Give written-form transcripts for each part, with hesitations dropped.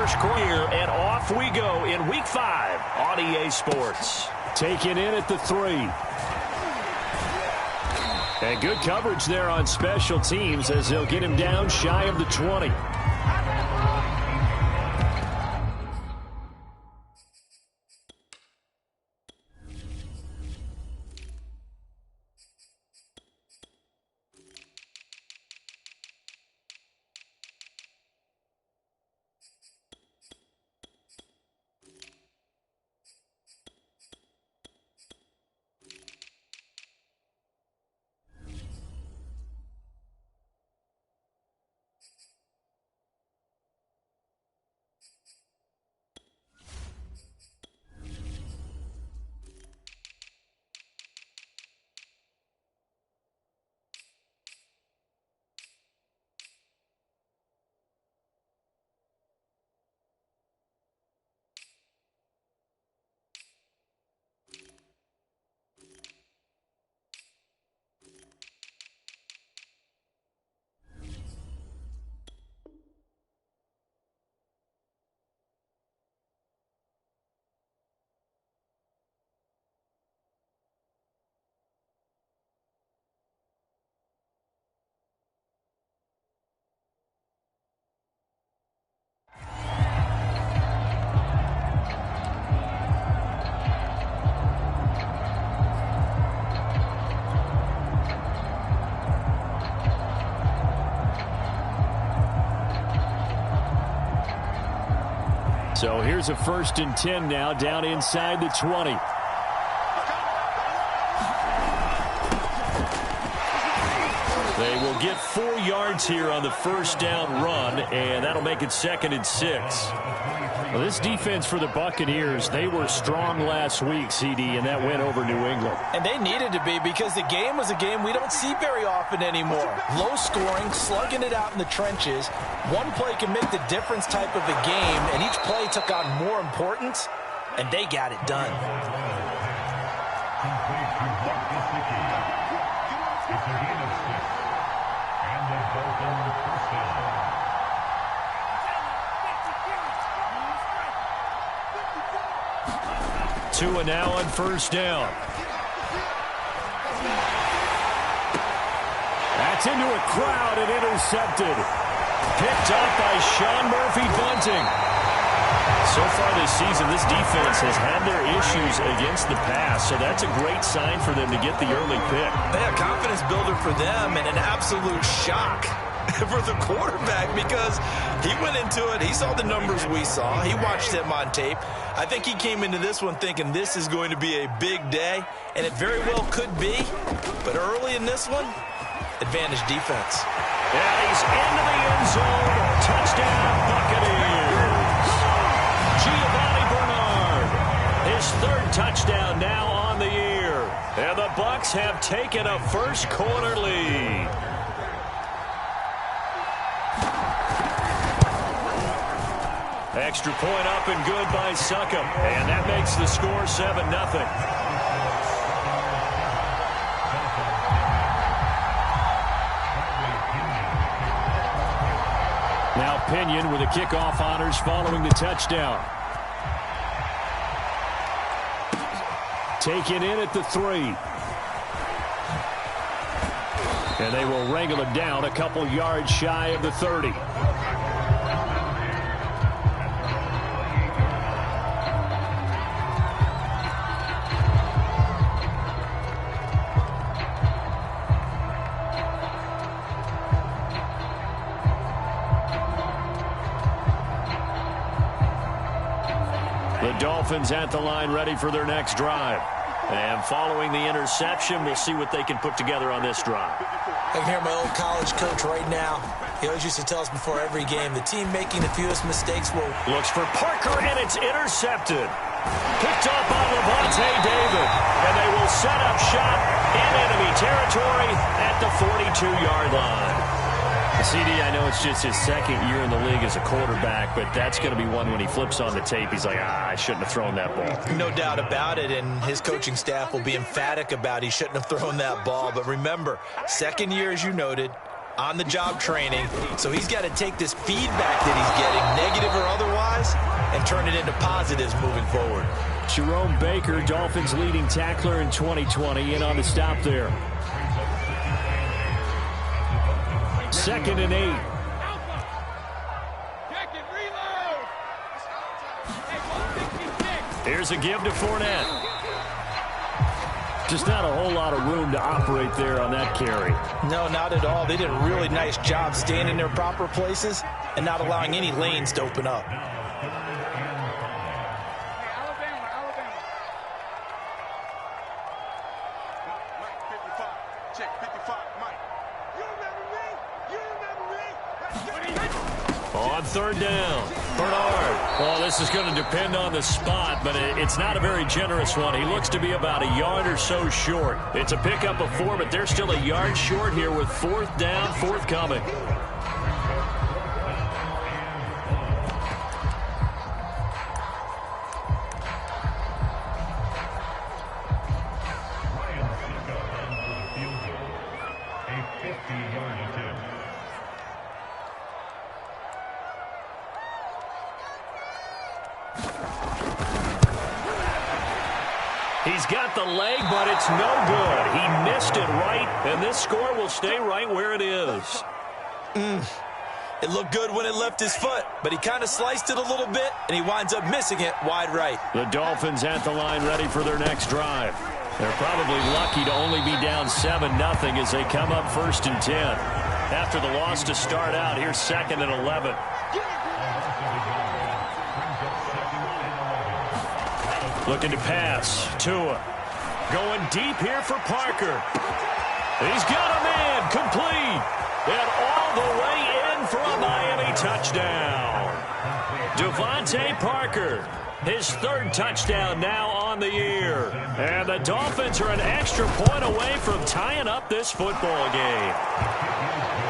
first quarter, and off we go in Week 5 on EA Sports. Taken in at the 3. And good coverage there on special teams as they'll get him down shy of the 20. So here's a 1st and 10 now, down inside the 20. They will get 4 yards here on the first down run, and that'll make it 2nd and 6. Well, this defense for the Buccaneers, they were strong last week, CD, and that went over New England. And they needed to be because the game was a game we don't see very often anymore. Low scoring, slugging it out in the trenches. One play can make the difference type of a game, and each play took on more importance, and they got it done. Tua now on first down. That's into a crowd and intercepted. Picked up by Sean Murphy-Bunting. So far this season, this defense has had their issues against the pass, so that's a great sign for them to get the early pick. Yeah, confidence builder for them and an absolute shock for the quarterback because he went into it. He saw the numbers we saw. He watched them on tape. I think he came into this one thinking this is going to be a big day, and it very well could be. But early in this one, advantage defense. And he's into the end zone. Touchdown, Buccaneers. Giovanni Bernard, his 3rd touchdown now on the year. And the Bucs have taken a first quarter lead. Extra point up and good by Succop. And that makes the score 7-0. Now Pinion with the kickoff honors following the touchdown. Taken in at the 3. And they will wrangle him down a couple yards shy of the 30. Dolphins at the line ready for their next drive. And following the interception, we'll see what they can put together on this drive. I can hear my old college coach right now. He always used to tell us before every game, the team making the fewest mistakes will... Looks for Parker, and it's intercepted. Picked up by Lavonte David. And they will set up shop in enemy territory at the 42-yard line. CD, I know it's just his 2nd year in the league as a quarterback, but that's going to be one when he flips on the tape, he's like, I shouldn't have thrown that ball. No doubt about it, and his coaching staff will be emphatic about he shouldn't have thrown that ball. But remember, 2nd year, as you noted, on-the-job training, so he's got to take this feedback that he's getting, negative or otherwise, into positives moving forward. Jerome Baker, Dolphins leading tackler in 2020, in on the stop there. 2nd and 8. Here's a give to Fournette. Just not a whole lot of room to operate there on that carry. No, not at all. They did a really nice job staying in their proper places and not allowing any lanes to open up. On 3rd down, Bernard. Well, this is going to depend on the spot, but it's not a very generous one. He looks to be about a yard or so short. It's a pickup of 4, but they're still a yard short here with 4th down, forthcoming. He's got the leg, but it's no good. He missed it right, and this score will stay right where it is. It looked good when it left his foot, but he kind of sliced it a little bit, and he winds up missing it wide right. The Dolphins at the line ready for their next drive. They're probably lucky to only be down 7-0 as they come up 1st and 10. After the loss to start out, here's 2nd and 11. Looking to pass. Tua. Going deep here for Parker. He's got a man. Complete. And all the way in for a Miami touchdown. Devontae Parker. His 3rd touchdown now on the year. And the Dolphins are an extra point away from tying up this football game.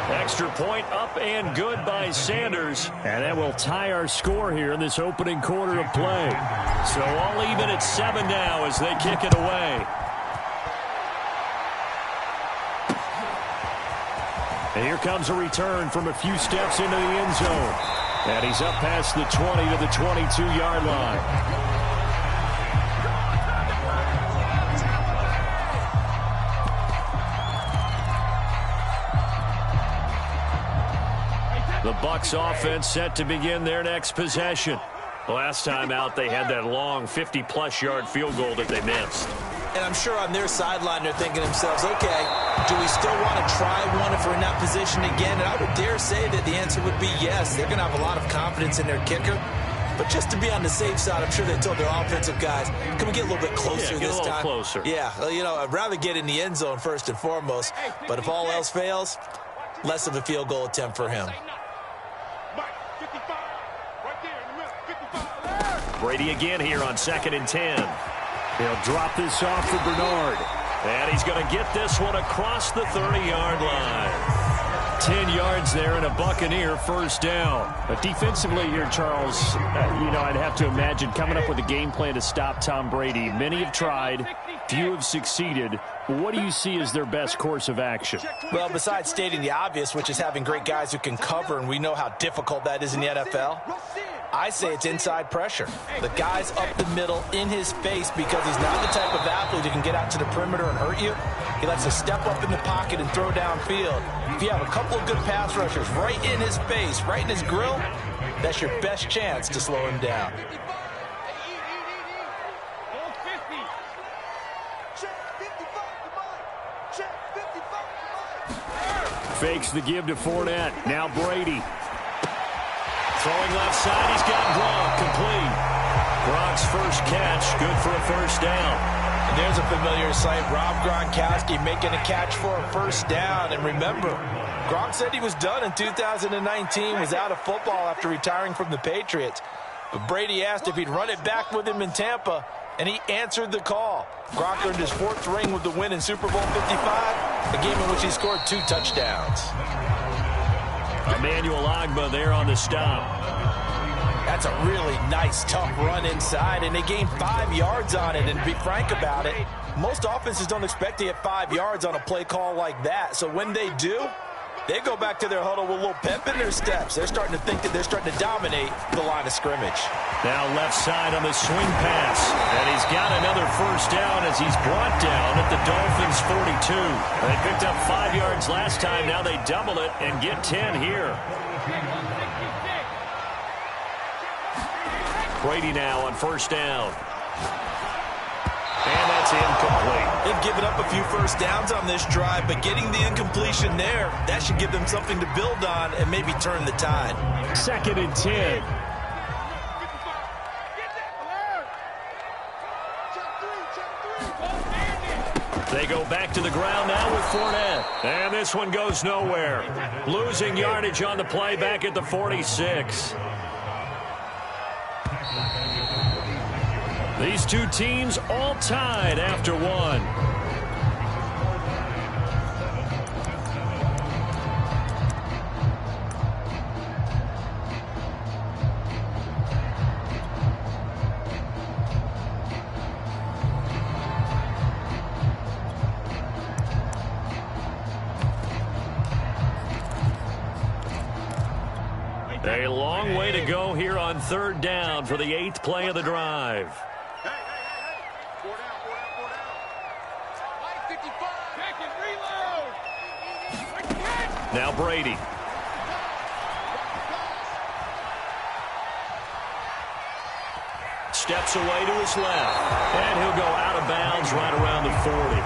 Extra point up and good by Sanders. And that will tie our score here in this opening quarter of play. So all even at 7 now as they kick it away. And here comes a return from a few steps into the end zone. And he's up past the 20 to the 22-yard line. The Bucs offense set to begin their next possession. Last time out, they had that long 50-plus yard field goal that they missed. And I'm sure on their sideline they're thinking to themselves, okay, do we still want to try one if we're in that position again? And I would dare say that the answer would be yes. They're going to have a lot of confidence in their kicker. But just to be on the safe side, I'm sure they told their offensive guys, can we get a little bit closer this time? Closer. Yeah, well, you know, I'd rather get in the end zone first and foremost. But if all else fails, less of a field goal attempt for him. Brady again here on 2nd and 10. He'll drop this off for Bernard. And he's going to get this one across the 30-yard line. 10 yards there and a Buccaneer 1st down. But defensively here, Charles, I'd have to imagine coming up with a game plan to stop Tom Brady. Many have tried. Few have succeeded. What do you see as their best course of action? Well, besides stating the obvious, which is having great guys who can cover, and we know how difficult that is in the NFL, I say it's inside pressure. The guy's up the middle in his face because he's not the type of athlete who can get out to the perimeter and hurt you. He likes to step up in the pocket and throw downfield. If you have a couple of good pass rushers right in his face, right in his grill, that's your best chance to slow him down. Fakes the give to Fournette. Now Brady. Throwing left side, he's got Gronk complete. Gronk's first catch, good for a 1st down. And there's a familiar sight. Rob Gronkowski making a catch for a 1st down. And remember, Gronk said he was done in 2019, was out of football after retiring from the Patriots. But Brady asked if he'd run it back with him in Tampa, and he answered the call. Gronk earned his 4th ring with the win in Super Bowl 55, a game in which he scored 2 touchdowns. Emmanuel Ogbah there on the stop. That's a really nice, tough run inside, and they gained 5 yards on it. And to be frank about it, most offenses don't expect to get 5 yards on a play call like that. So when they do, They go back to their huddle with a little pep in their steps. They're starting to think that they're starting to dominate the line of scrimmage. Now left side on the swing pass. And he's got another first down as he's brought down at the Dolphins' 42. They picked up 5 yards last time. Now they double it and get 10 here. Brady now on first down. And that's incomplete. They've given up a few first downs on this drive, but getting the incompletion there, that should give them something to build on and maybe turn the tide. 2nd and 10. They go back to the ground now with Fournette. And this one goes nowhere. Losing yardage on the play back at the 46. These two teams all tied after one. A long way to go here on 3rd down for the 8th play of the drive. Now Brady. Steps away to his left. And he'll go out of bounds right around the 40.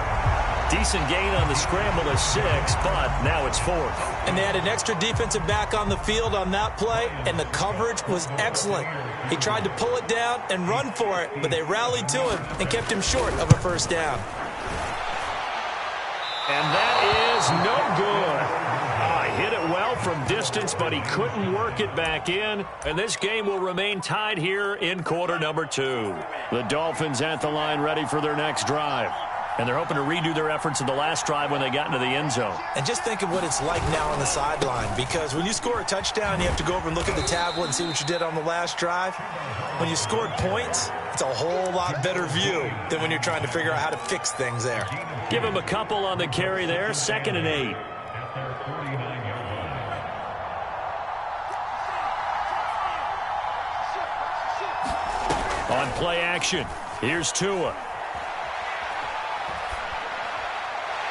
Decent gain on the scramble of 6, but now it's 4th. And they had an extra defensive back on the field on that play, and the coverage was excellent. He tried to pull it down and run for it, but they rallied to him and kept him short of a first down. And that is no good. Hit it well from distance, but he couldn't work it back in. And this game will remain tied here in quarter number 2. The Dolphins at the line ready for their next drive. And they're hoping to redo their efforts in the last drive when they got into the end zone. And just think of what it's like now on the sideline, because when you score a touchdown, you have to go over and look at the tablet and see what you did on the last drive. When you scored points, it's a whole lot better view than when you're trying to figure out how to fix things there. Give him a couple on the carry there. 2nd and 8. On play action, here's Tua.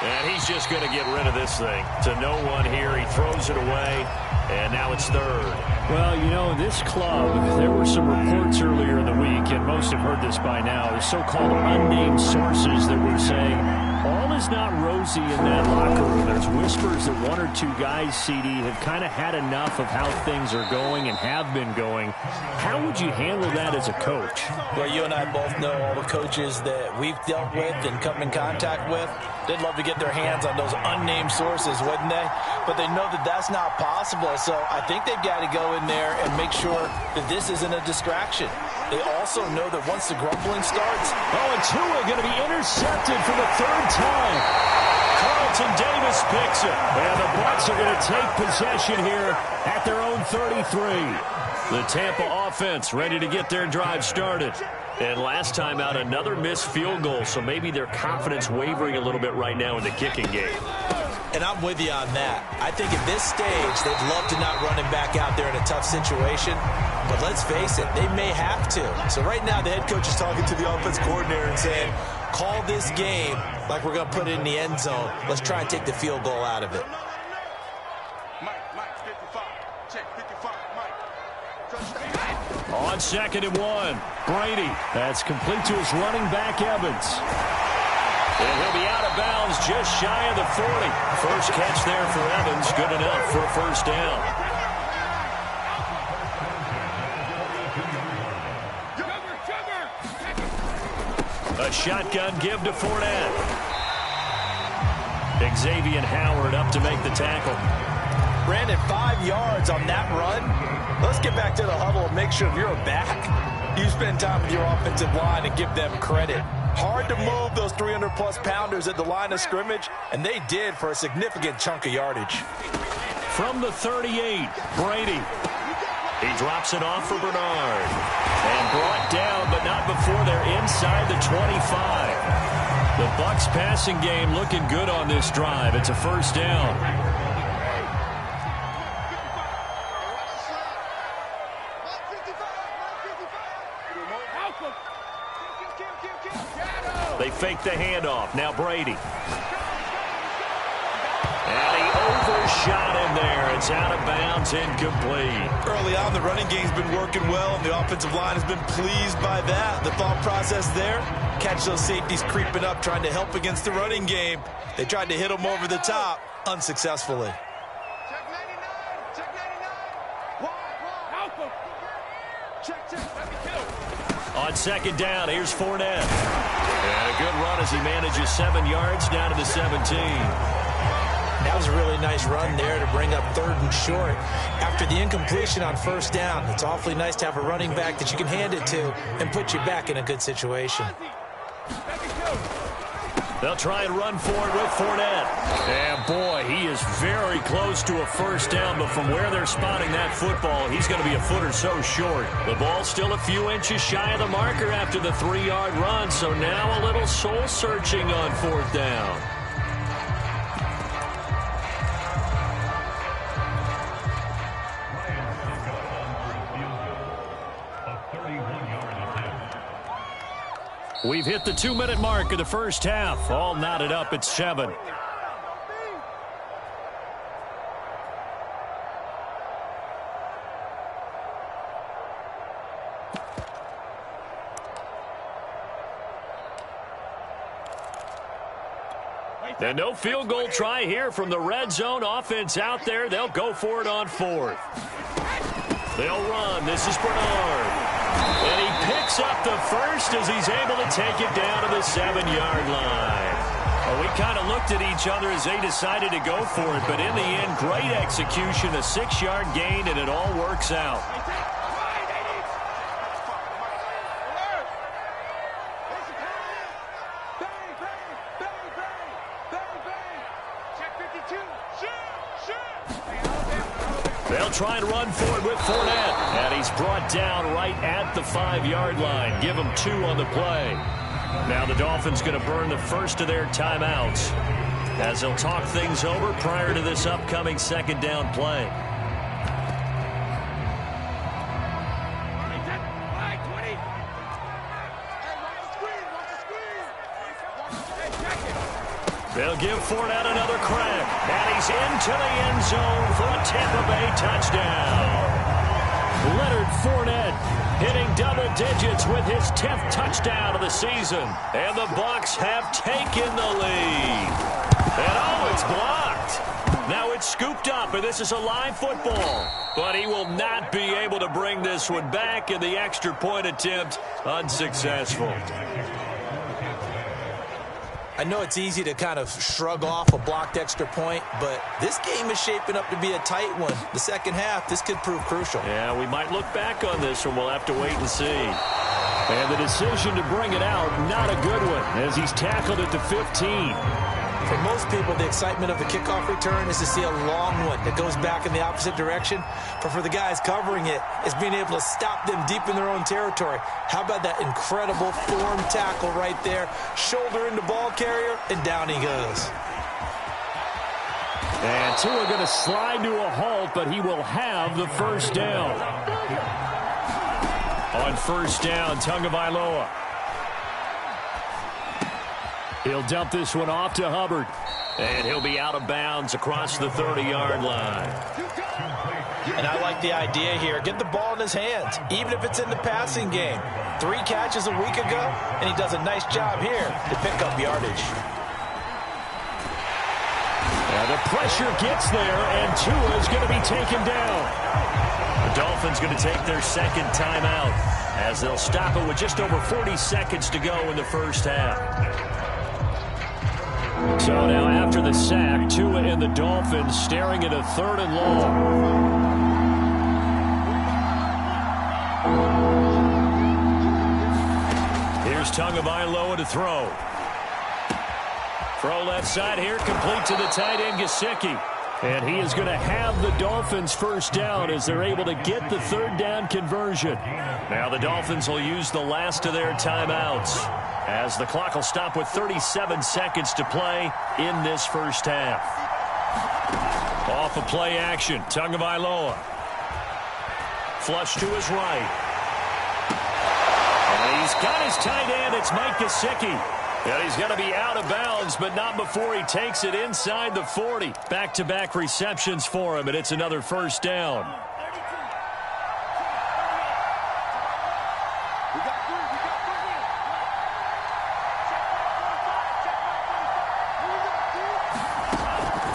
And he's just going to get rid of this thing. To no one here, he throws it away, and now it's 3rd. Well, you know, this club, there were some reports earlier in the week, and most have heard this by now. There's so-called unnamed sources that were saying all is not rosy in that locker room. There's whispers that 1 or 2 guys, CD, have kind of had enough of how things are going and have been going. How would you handle that as a coach? Well, you and I both know all the coaches that we've dealt with and come in contact with. They'd love to get their hands on those unnamed sources, wouldn't they? But they know that that's not possible, so I think they've got to go in there and make sure that this isn't a distraction. They also know that once the grumbling starts... Oh, and Tua going to be intercepted for the 3rd time. Carlton Davis picks it. And the Bucs are going to take possession here at their own 33. The Tampa offense ready to get their drive started. And last time out, another missed field goal, so maybe their confidence wavering a little bit right now in the kicking game. And I'm with you on that. I think at this stage, they'd love to not run him back out there in a tough situation. But let's face it, they may have to. So right now, the head coach is talking to the offense coordinator and saying, call this game like we're going to put it in the end zone. Let's try and take the field goal out of it. On 2nd and 1, Brady. That's complete to his running back, Evans. And he'll be out of bounds just shy of the 40. First catch there for Evans. Good enough for a first down. A shotgun give to Fournette. Xavier Howard up to make the tackle. Brandon, 5 yards on that run. Let's get back to the huddle and make sure if you're a back, you spend time with your offensive line and give them credit. Hard to move those 300-plus pounders at the line of scrimmage, and they did for a significant chunk of yardage. From the 38, Brady. He drops it off for Bernard. And brought down, but not before they're inside the 25. The Bucs passing game looking good on this drive. It's a first down. They fake the handoff. Now Brady. And he overshot him there. It's out of bounds, incomplete. Early on, the running game's been working well, and the offensive line has been pleased by that. The thought process there, catch those safeties creeping up, trying to help against the running game. They tried to hit him over the top, unsuccessfully. On second down, here's Fournette. And a good run as he manages 7 yards down to the 17. That was a really nice run there to bring up 3rd and short. After the incompletion on 1st down, it's awfully nice to have a running back that you can hand it to and put you back in a good situation. They'll try and run for it with Fournette. And boy, he is very close to a 1st down, but from where they're spotting that football, he's going to be a foot or so short. The ball's still a few inches shy of the marker after the 3-yard run, so now a little soul-searching on 4th down. We've hit the 2-minute mark of the first half. All knotted up at 7. And no field goal try here from the red zone. Offense out there. They'll go for it on 4th. They'll run. This is Bernard. And he picks up the first as he's able to take it down to the 7-yard line. Well, we kind of looked at each other as they decided to go for it, but in the end, great execution, a 6-yard gain, and it all works out. They'll try and run for it with Fournette. And he's brought down right at the 5-yard line. Give him 2 on the play. Now the Dolphins going to burn the first of their timeouts as they'll talk things over prior to this upcoming 2nd down play. They'll give Fournette another crack. And he's into the end zone for a Tampa Bay touchdown. Leonard Fournette hitting double digits with his 10th touchdown of the season. And the Bucs have taken the lead. And oh, it's blocked. Now it's scooped up, and this is a live football. But he will not be able to bring this one back, and the extra point attempt unsuccessful. I know it's easy to kind of shrug off a blocked extra point, but this game is shaping up to be a tight one. The second half, this could prove crucial. Yeah, we might look back on this one. We'll have to wait and see. And the decision to bring it out, not a good one, as he's tackled at the 15. For most people, the excitement of the kickoff return is to see a long one that goes back in the opposite direction. But for the guys covering it, it's being able to stop them deep in their own territory. How about that incredible form tackle right there? Shoulder into ball carrier, and down he goes. And Tua going to slide to a halt, but he will have the 1st down. On 1st down, Tagovailoa. He'll dump this one off to Hubbard. And he'll be out of bounds across the 30-yard line. And I like the idea here. Get the ball in his hands, even if it's in the passing game. 3 catches a week ago, and he does a nice job here to pick up yardage. Now the pressure gets there, and Tua is going to be taken down. The Dolphins going to take their 2nd timeout as they'll stop it with just over 40 seconds to go in the first half. So now after the sack, Tua and the Dolphins staring at a 3rd and long. Here's Tagovailoa to throw. Throw left side here, complete to the tight end, Gesicki. And he is going to have the Dolphins 1st down as they're able to get the 3rd down conversion. Now the Dolphins will use the last of their timeouts as the clock will stop with 37 seconds to play in this first half. Off of play action, Tagovailoa. Flush to his right. And He's got his tight end. It's Mike Gesicki. And he's going to be out of bounds, but not before he takes it inside the 40. Back-to-back receptions for him, and it's another first down.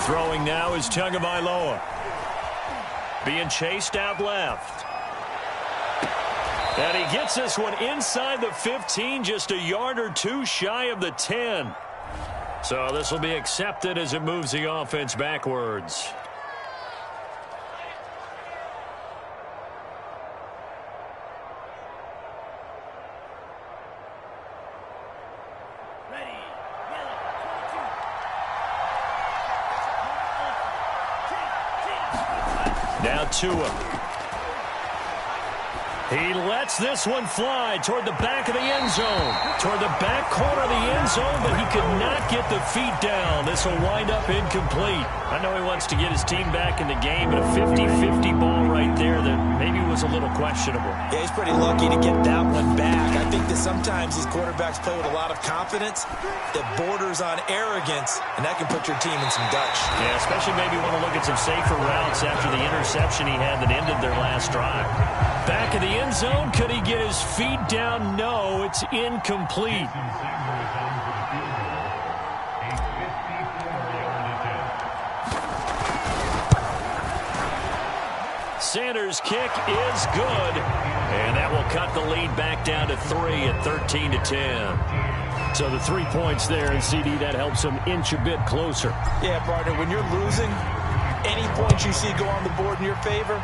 Throwing now is Tagovailoa. Being chased out left. And he gets this one inside the 15, just a yard or two shy of the 10. So this will be accepted as it moves the offense backwards. Now Tua. He lets this one fly toward the back of the end zone. Toward the back corner of the end zone, but he could not get the feet down. This will wind up incomplete. I know he wants to get his team back in the game, but a 50-50 ball right there that maybe was a little questionable. Yeah, he's pretty lucky to get that one back. I think that sometimes these quarterbacks play with a lot of confidence that borders on arrogance, and that can put your team in some Dutch. Yeah, especially maybe want to look at some safer routes after the interception he had that ended their last drive. Back of the end zone, could he get his feet down? No, it's incomplete. Sanders' kick is good, and that will cut the lead back down to 3 at 13-10. So the 3 points there, and CD, that helps him inch a bit closer. Yeah, partner, when you're losing, any points you see go on the board in your favor,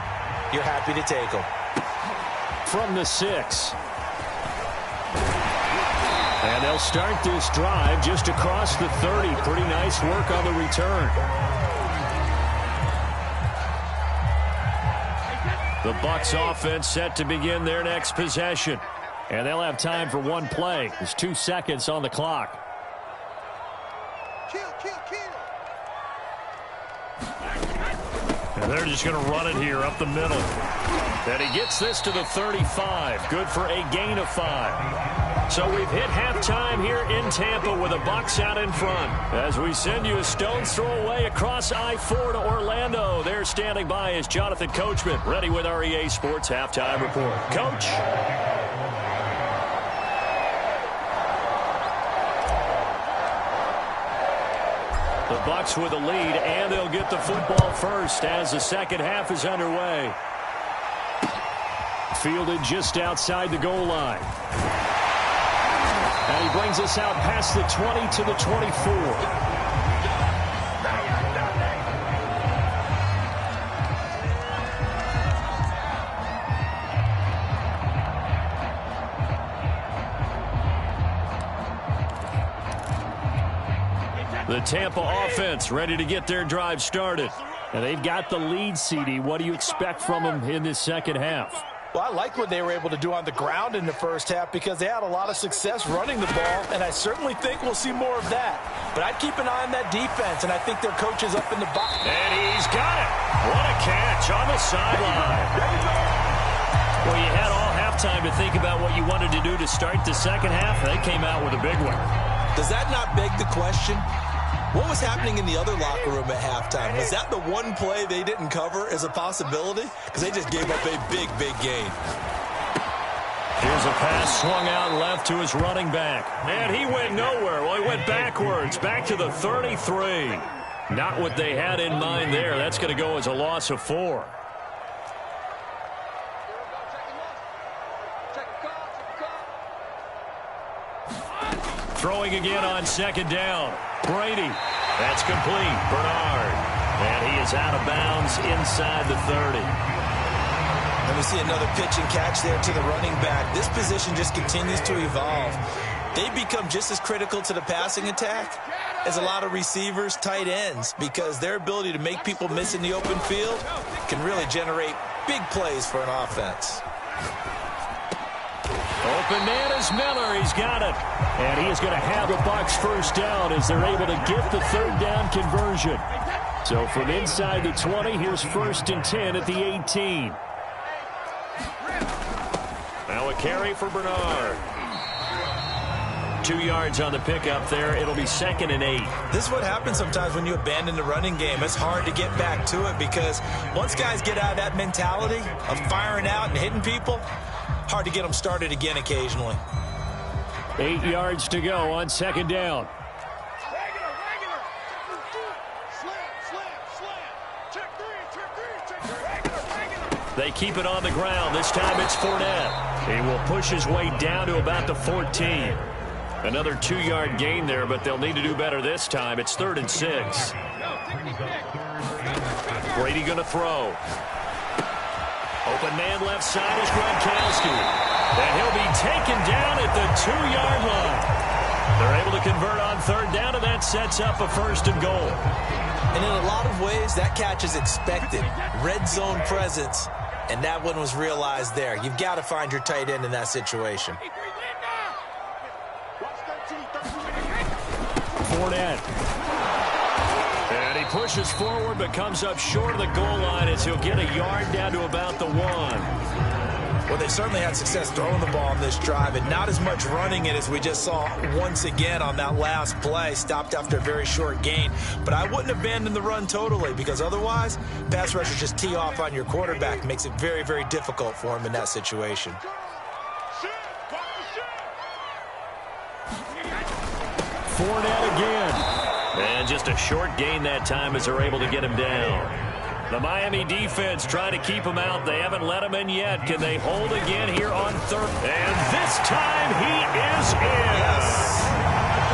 you're happy to take them. From the 6. And they'll start this drive just across the 30. Pretty nice work on the return. The Bucs offense set to begin their next possession. And they'll have time for one play. There's 2 seconds on the clock. And they're just going to run it here up the middle. And he gets this to the 35. Good for a gain of 5. So we've hit halftime here in Tampa with the Bucs out in front. As we send you a stone's throw away across I-4 to Orlando. There standing by is Jonathan Coachman, ready with our EA Sports Halftime Report. Coach. The Bucs with a lead, and they'll get the football first as the second half is underway. Fielded just outside the goal line. And he brings us out past the 20 to the 24. The Tampa offense ready to get their drive started. And they've got the lead, CD. What do you expect from them in this second half? Well, I like what they were able to do on the ground in the first half because they had a lot of success running the ball, and I certainly think we'll see more of that. But I'd keep an eye on that defense, and I think their coach is up in the box. And he's got it. What a catch on the sideline. Well, you had all halftime to think about what you wanted to do to start the second half. They came out with a big one. Does that not beg the question? What was happening in the other locker room at halftime? Was that the one play they didn't cover as a possibility? Because they just gave up a big, big gain. Here's a pass swung out left to his running back. And he went nowhere. Well, he went backwards, back to the 33. Not what they had in mind there. That's going to go as a loss of 4. Throwing again on second down. Brady. That's complete. Bernard. And he is out of bounds inside the 30. And we see another pitch and catch there to the running back. This position just continues to evolve. They become just as critical to the passing attack as a lot of receivers, tight ends, because their ability to make people miss in the open field can really generate big plays for an offense. Open man is Miller. He's got it. And he is going to have the Bucs first down as they're able to get the third down conversion. So from inside the 20, here's 1st and 10 at the 18. Now So a carry for Bernard. 2 yards on the pickup there. It'll be 2nd and 8. This is what happens sometimes when you abandon the running game. It's hard to get back to it because once guys get out of that mentality of firing out and hitting people, hard to get them started again occasionally. 8 yards to go on 2nd down. They keep it on the ground. This time it's Fournette. He will push his way down to about the 14. Another 2-yard gain there, but they'll need to do better this time. It's 3rd and 6. Brady going to throw. Open man left side is Gronkowski. And he'll be taken down at the 2-yard line. They're able to convert on 3rd down, and that sets up a 1st and goal. And in a lot of ways, that catch is expected. Red zone presence, and that one was realized there. You've got to find your tight end in that situation. Fournette. And he pushes forward but comes up short of the goal line as he'll get a yard down to about the 1. Well, they certainly had success throwing the ball on this drive and not as much running it as we just saw once again on that last play. Stopped after a very short gain. But I wouldn't abandon the run totally because otherwise, pass rushers just tee off on your quarterback. Makes it very, very difficult for him in that situation. Fournette again. And just a short gain that time as they're able to get him down. The Miami defense trying to keep him out. They haven't let him in yet. Can they hold again here on 3rd? And this time he is in. Yes.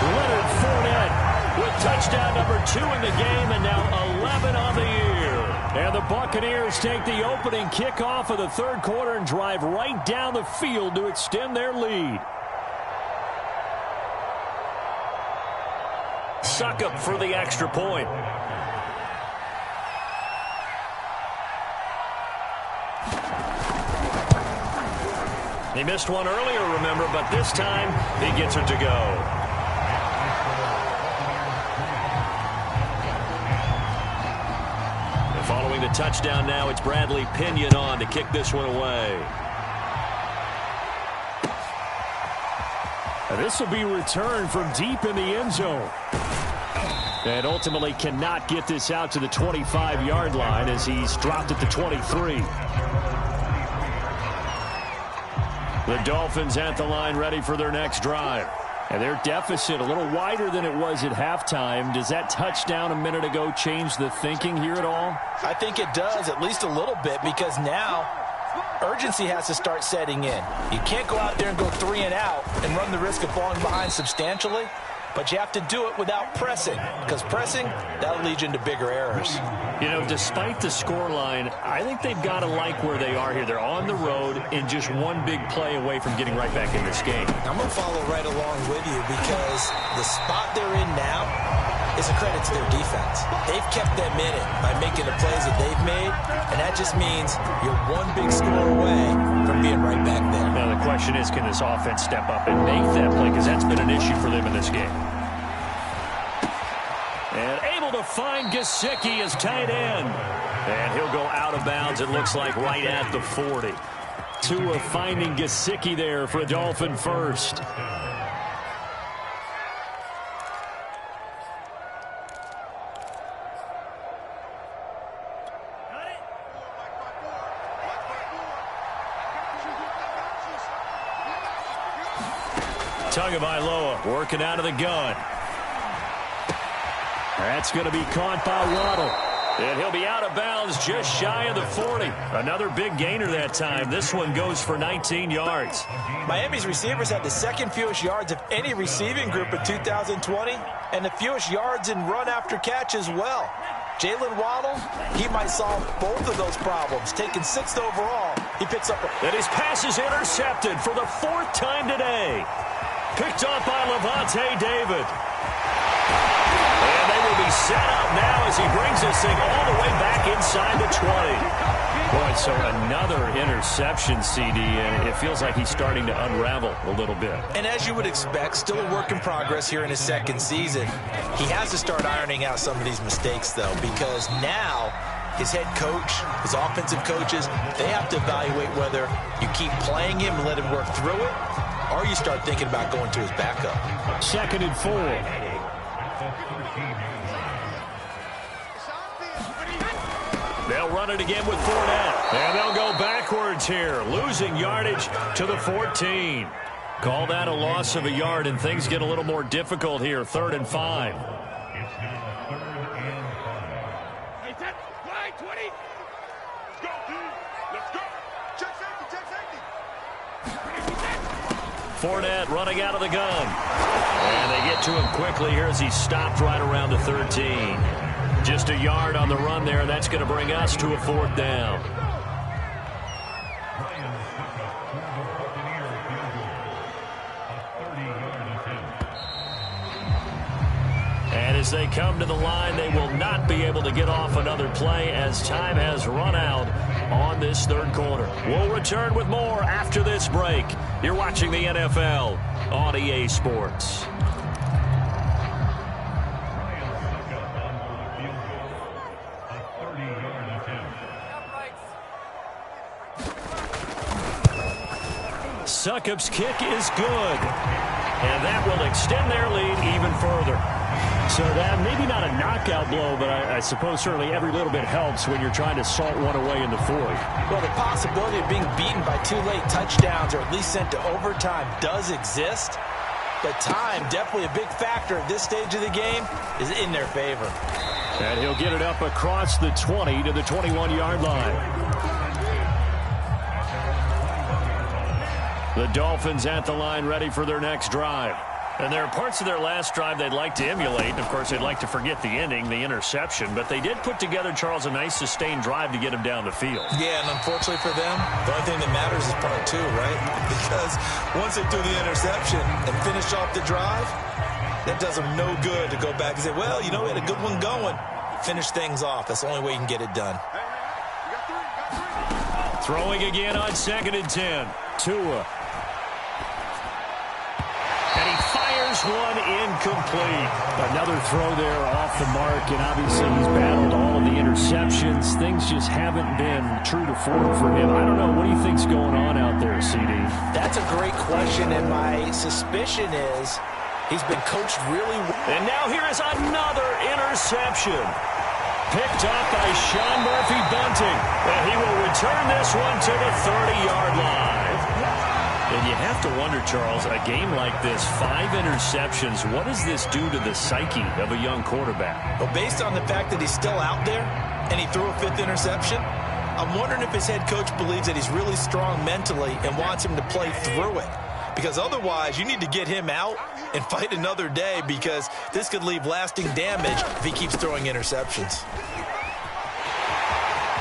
Leonard Fournette With touchdown number 2 in the game and now 11 on the year. And the Buccaneers take the opening kickoff of the 3rd quarter and drive right down the field to extend their lead. Succop for the extra point. He missed one earlier, remember, but this time he gets it to go. And following the touchdown now, it's Bradley Pinion on to kick this one away. And this will be returned from deep in the end zone. And ultimately cannot get this out to the 25-yard line as he's dropped at the 23. The Dolphins at the line ready for their next drive. And their deficit a little wider than it was at halftime. Does that touchdown a minute ago change the thinking here at all? I think it does, at least a little bit, because now urgency has to start setting in. You can't go out there and go 3 and out and run the risk of falling behind substantially, but you have to do it without pressing, because pressing, that'll lead you into bigger errors. You know, despite the scoreline, I think they've got to like where they are here. They're on the road and just one big play away from getting right back in this game. I'm going to follow right along with you because the spot they're in now is a credit to their defense. They've kept them in it by making the plays that they've made, and that just means you're one big score away from being right back there. Now the question is, can this offense step up and make that play? Because that's been an issue for them in this game. And able to find Gesicki as tight end. And he'll go out of bounds, it looks like, right at the 40. Tua finding Gesicki there for a Dolphin first. Tagovailoa working out of the gun. That's going to be caught by Waddle. And he'll be out of bounds just shy of the 40. Another big gainer that time. This one goes for 19 yards. Miami's receivers had the second fewest yards of any receiving group in 2020 and the fewest yards in run after catch as well. Jalen Waddle, he might solve both of those problems. Taking 6th overall, he picks up And his pass is intercepted for the 4th time today. Picked off by Lavonte David. And they will be set up now as he brings this thing all the way back inside the 20. Boy, so another interception, CD, and it feels like he's starting to unravel a little bit. And as you would expect, still a work in progress here in his second season. He has to start ironing out some of these mistakes, though, because now his head coach, his offensive coaches, they have to evaluate whether you keep playing him and let him work through it, or you start thinking about going to his backup. 2nd and 4. They'll run it again with Fournette. And they'll go backwards here, losing yardage to the 14. Call that a loss of a yard, and things get a little more difficult here. 3rd and 5. Fournette running out of the gun. And they get to him quickly here as he stopped right around the 13. Just a yard on the run there. That's going to bring us to a 4th down. And as they come to the line, they will not be able to get off another play as time has run out on this 3rd quarter. We'll return with more after this break. You're watching the NFL on EA Sports. Succop's kick is good. And that will extend their lead even further. So that maybe not a knockout blow, but I suppose certainly every little bit helps when you're trying to salt one away in the 4th. Well, the possibility of being beaten by 2 late touchdowns or at least sent to overtime does exist. But time, definitely a big factor at this stage of the game, is in their favor. And he'll get it up across the 20 to the 21-yard line. The Dolphins at the line ready for their next drive. And there are parts of their last drive they'd like to emulate. Of course, they'd like to forget the ending, the interception. But they did put together, Charles, a nice sustained drive to get him down the field. Yeah, and unfortunately for them, the only thing that matters is part 2, right? Because once they threw the interception and finished off the drive, that does them no good to go back and say, well, you know, we had a good one going. Finish things off. That's the only way you can get it done. Throwing again on 2nd and 10. Tua. One incomplete. Another throw there off the mark, and obviously he's battled all of the interceptions. Things just haven't been true to form for him. I don't know. What do you think's going on out there, CD? That's a great question, and my suspicion is he's been coached really well. And now here is another interception. Picked up by Sean Murphy-Bunting. And he will return this one to the 30-yard line. And you have to wonder, Charles, a game like this, 5 interceptions, what does this do to the psyche of a young quarterback? Well, based on the fact that he's still out there and he threw a 5th interception, I'm wondering if his head coach believes that he's really strong mentally and wants him to play through it. Because otherwise, you need to get him out and fight another day, because this could leave lasting damage if he keeps throwing interceptions.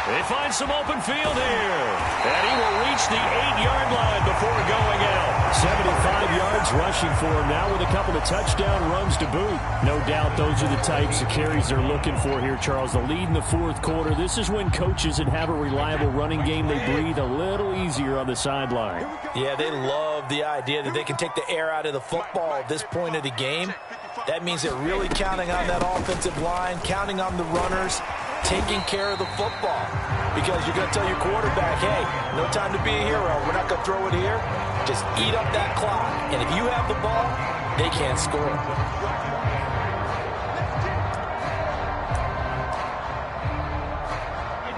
They find some open field here. And he will reach the 8-yard line before going out. 75 yards rushing for him now with a couple of touchdown runs to boot. No doubt those are the types of carries they're looking for here, Charles. The lead in the 4th quarter. This is when coaches that have a reliable running game, they breathe a little easier on the sideline. Yeah, they love the idea that they can take the air out of the football at this point of the game. That means they're really counting on that offensive line, counting on the runners, taking care of the football. Because you're going to tell your quarterback, hey, no time to be a hero. We're not going to throw it here. Just eat up that clock. And if you have the ball, they can't score.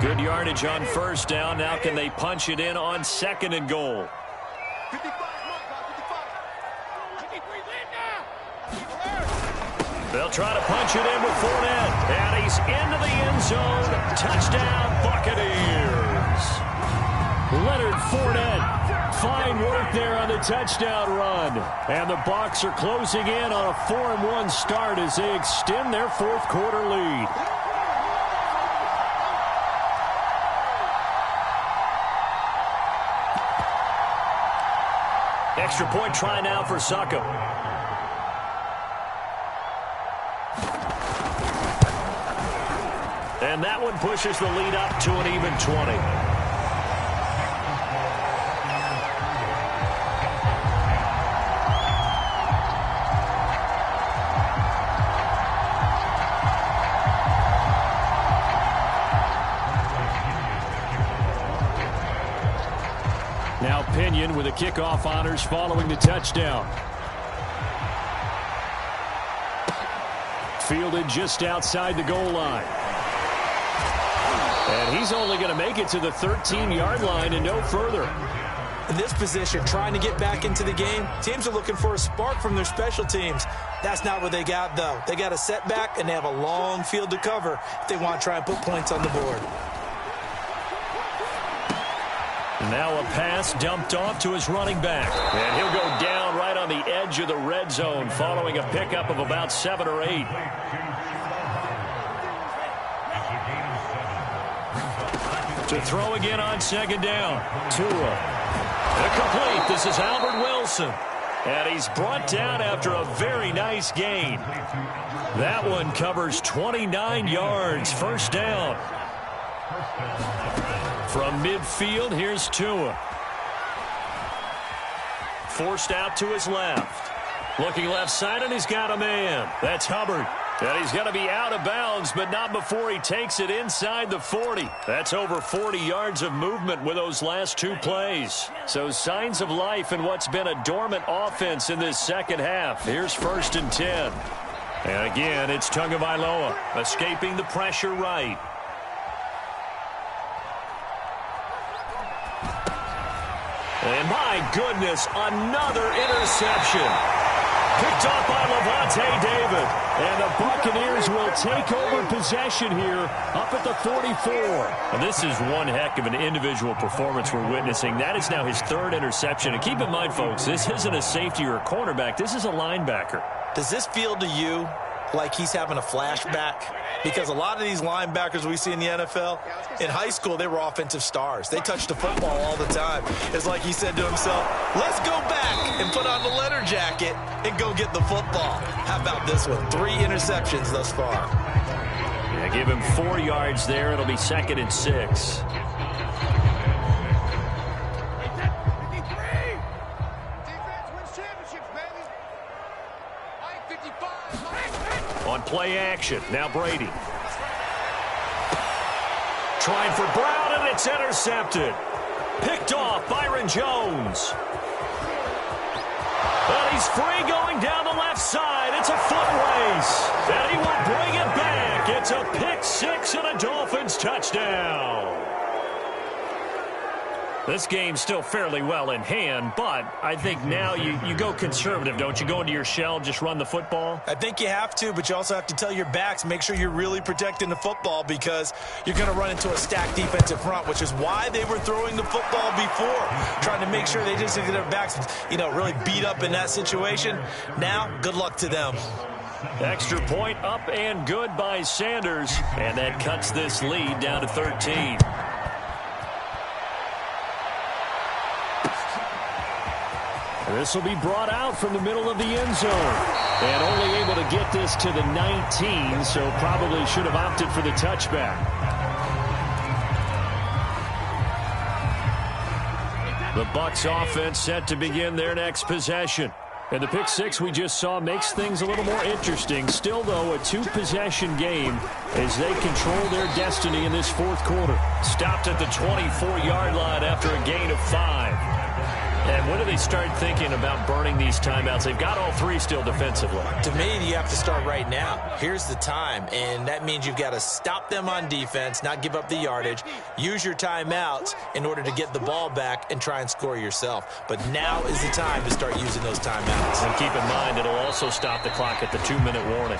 Good yardage on 1st down. Now can they punch it in on 2nd and goal? They'll try to punch it in with Fournette. And he's into the end zone. Touchdown, Buccaneers. Leonard Fournette. Fine work there on the touchdown run. And the Bucs are closing in on a 4-1 start as they extend their 4th quarter lead. Extra point try now for Succop. And that one pushes the lead up to an even 20. kickoff honors following the touchdown. Fielded just outside the goal line. And he's only going to make it to the 13-yard line and no further. In this position, trying to get back into the game, teams are looking for a spark from their special teams. That's not what they got, though. They got a setback, and they have a long field to cover if they want to try and put points on the board. Now a pass dumped off to his running back. And he'll go down right on the edge of the red zone following a pickup of about 7 or 8. To throw again on second down. Tua. Incomplete. This is Albert Wilson. And he's brought down after a very nice gain. That one covers 29 yards. First down. From midfield, here's Tua. Forced out to his left. Looking left side, and he's got a man. That's Hubbard. And he's going to be out of bounds, but not before he takes it inside the 40. That's over 40 yards of movement with those last 2 plays. So signs of life in what's been a dormant offense in this second half. Here's 1st and 10. And again, it's Tagovailoa escaping the pressure right. And my goodness, another interception. Picked off by Lavonte David. And the Buccaneers will take over possession here up at the 44. And this is one heck of an individual performance we're witnessing. That is now his 3rd interception. And keep in mind, folks, this isn't a safety or a cornerback. This is a linebacker. Does this feel to you like he's having a flashback? Because a lot of these linebackers we see in the NFL, in high school, they were offensive stars. They touched the football all the time. It's like he said to himself, let's go back and put on the leather jacket and go get the football. How about this one? 3 interceptions thus far. Yeah, give him 4 yards there. It'll be 2nd and 6. On play action, now Brady. Trying for Brown, and it's intercepted. Picked off Byron Jones. And he's free going down the left side. It's a foot race. And he will bring it back. It's a pick 6 and a Dolphins touchdown. This game's still fairly well in hand, but I think now you go conservative, don't you? Go into your shell, just run the football? I think you have to, but you also have to tell your backs, make sure you're really protecting the football because you're going to run into a stacked defensive front, which is why they were throwing the football before, trying to make sure they just get their backs, really beat up in that situation. Now, good luck to them. Extra point up and good by Sanders, and that cuts this lead down to 13. This will be brought out from the middle of the end zone. And only able to get this to the 19, so probably should have opted for the touchback. The Bucs offense set to begin their next possession. And the pick 6 we just saw makes things a little more interesting. Still, though, a 2-possession game as they control their destiny in this 4th quarter. Stopped at the 24-yard line after a gain of 5. And when do they start thinking about burning these timeouts? They've got all 3 still defensively. To me, you have to start right now. Here's the time, and that means you've got to stop them on defense, not give up the yardage, use your timeouts in order to get the ball back and try and score yourself. But now is the time to start using those timeouts. And keep in mind, it'll also stop the clock at the 2-minute warning.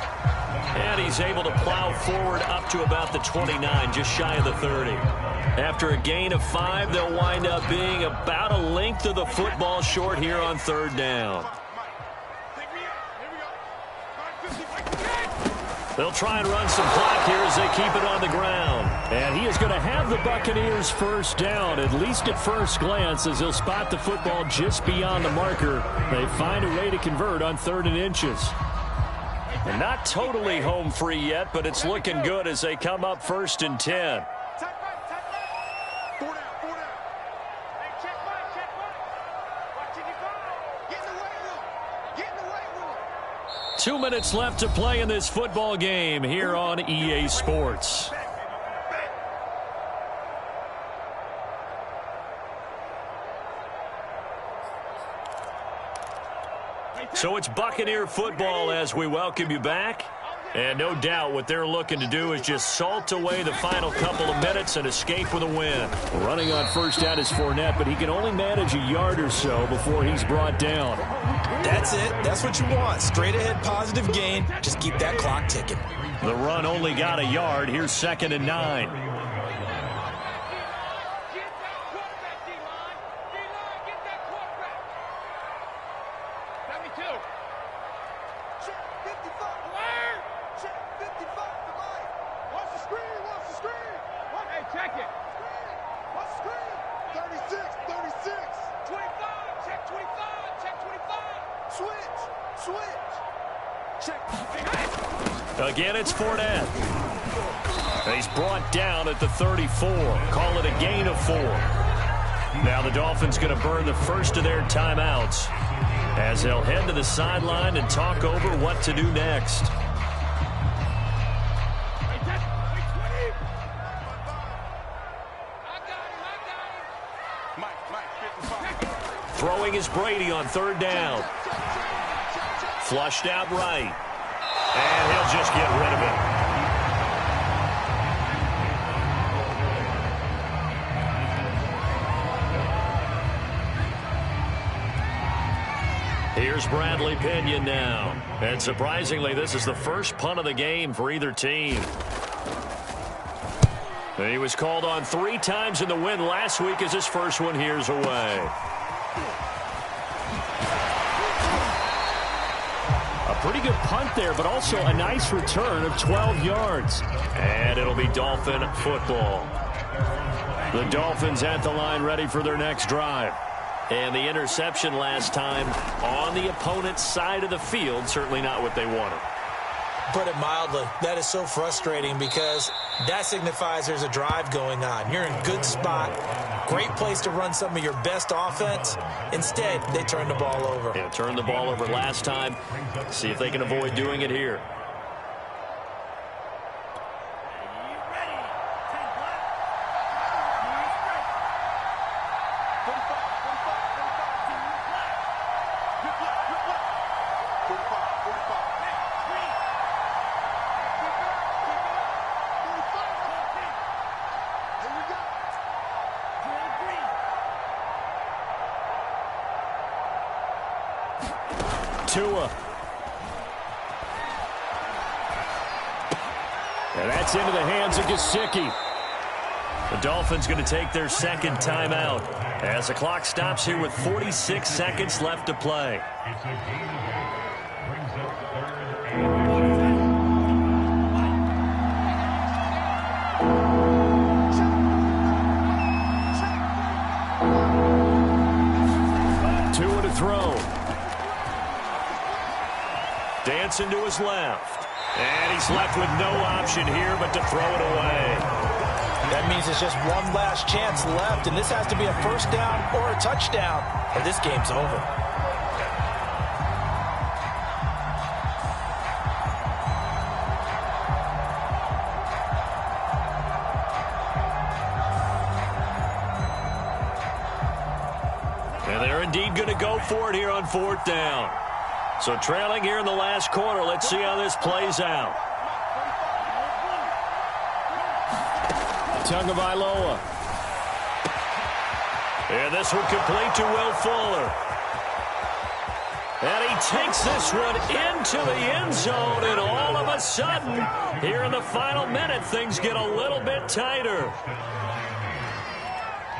And he's able to plow forward up to about the 29, just shy of the 30. After a gain of 5, they'll wind up being about a length of the football short here on 3rd down. They'll try and run some clock here as they keep it on the ground. And he is going to have the Buccaneers first down, at least at first glance, as they'll spot the football just beyond the marker. They find a way to convert on 3rd and inches. And not totally home free yet, but it's looking good as they come up 1st and 10. 2 minutes left to play in this football game here on EA Sports. So it's Buccaneer football as we welcome you back. And no doubt what they're looking to do is just salt away the final couple of minutes and escape with a win. Running on first down is Fournette, but he can only manage a yard or so before he's brought down. That's it. That's what you want. Straight ahead positive gain. Just keep that clock ticking. The run only got a yard. Here's 2nd and 9. Again, it's Fournette. He's brought down at the 34. Call it a gain of 4. Now the Dolphins going to burn the first of their timeouts as they'll head to the sideline and talk over what to do next. Throwing is Brady on 3rd down. Flushed out right. And he'll just get rid of it. Here's Bradley Pinion now. And surprisingly, this is the first punt of the game for either team. He was called on 3 times in the win last week as his first one here's away. Pretty good punt there, but also a nice return of 12 yards. And it'll be Dolphin football. The Dolphins at the line ready for their next drive. And the interception last time on the opponent's side of the field, certainly not what they wanted. Put it mildly, that is so frustrating because that signifies there's a drive going on. You're in good spot. Great place to run some of your best offense. Instead, they turn the ball over. Yeah, turned the ball over last time. See if they can avoid doing it here. Tua. And that's into the hands of Gesicki. The Dolphins going to take their second timeout as the clock stops here with 46 seconds left to play. Tua to throw. Dancing to his left. And he's left with no option here but to throw it away. That means there's just one last chance left, and this has to be a first down or a touchdown, or this game's over. And they're indeed going to go for it here on 4th down. So trailing here in the last quarter. Let's see how this plays out. Tagovailoa. And this one complete to Will Fuller. And he takes this one into the end zone, and all of a sudden, here in the final minute, things get a little bit tighter.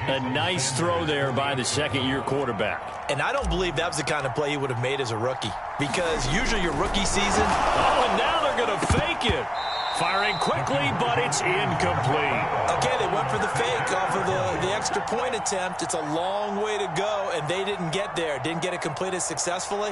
A nice throw there by the second-year quarterback. And I don't believe that was the kind of play he would have made as a rookie. Because usually your rookie season... Oh, and now they're going to fake it. Firing quickly, but it's incomplete. Okay, they went for the fake off of the extra point attempt. It's a long way to go, and they didn't get there. Didn't get it completed successfully.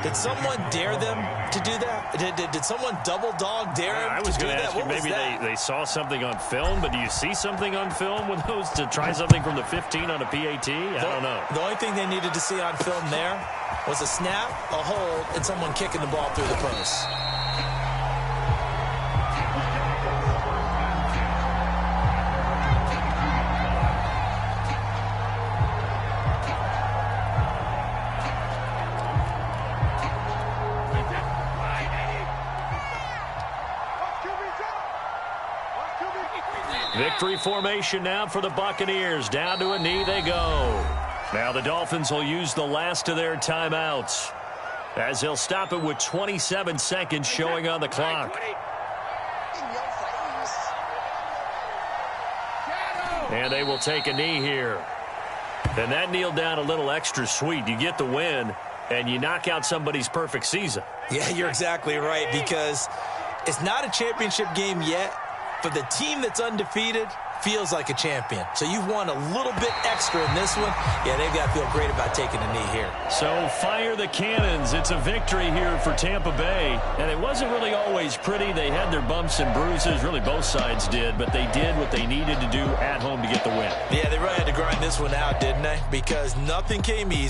Did someone dare them to do that? Did someone double dog dare them I was to do going to that? ask you, maybe they saw something on film, but do you see something on film with those to try something from the 15 on a PAT? I don't know. The only thing they needed to see on film there was a snap, a hold, and someone kicking the ball through the post. Victory formation now for the Buccaneers. Down to a knee they go. Now the Dolphins will use the last of their timeouts, as they'll stop it with 27 seconds showing on the clock. And they will take a knee here. And that kneel down a little extra sweet. You get the win, and you knock out somebody's perfect season. Yeah, you're exactly right, because it's not a championship game yet, but the team that's undefeated feels like a champion. So you've won a little bit extra in this one. Yeah, they've got to feel great about taking a knee here. So fire the cannons. It's a victory here for Tampa Bay. And it wasn't really always pretty. They had their bumps and bruises. Really, both sides did. But they did what they needed to do at home to get the win. Yeah, they really had to grind this one out, didn't they? Because nothing came easy.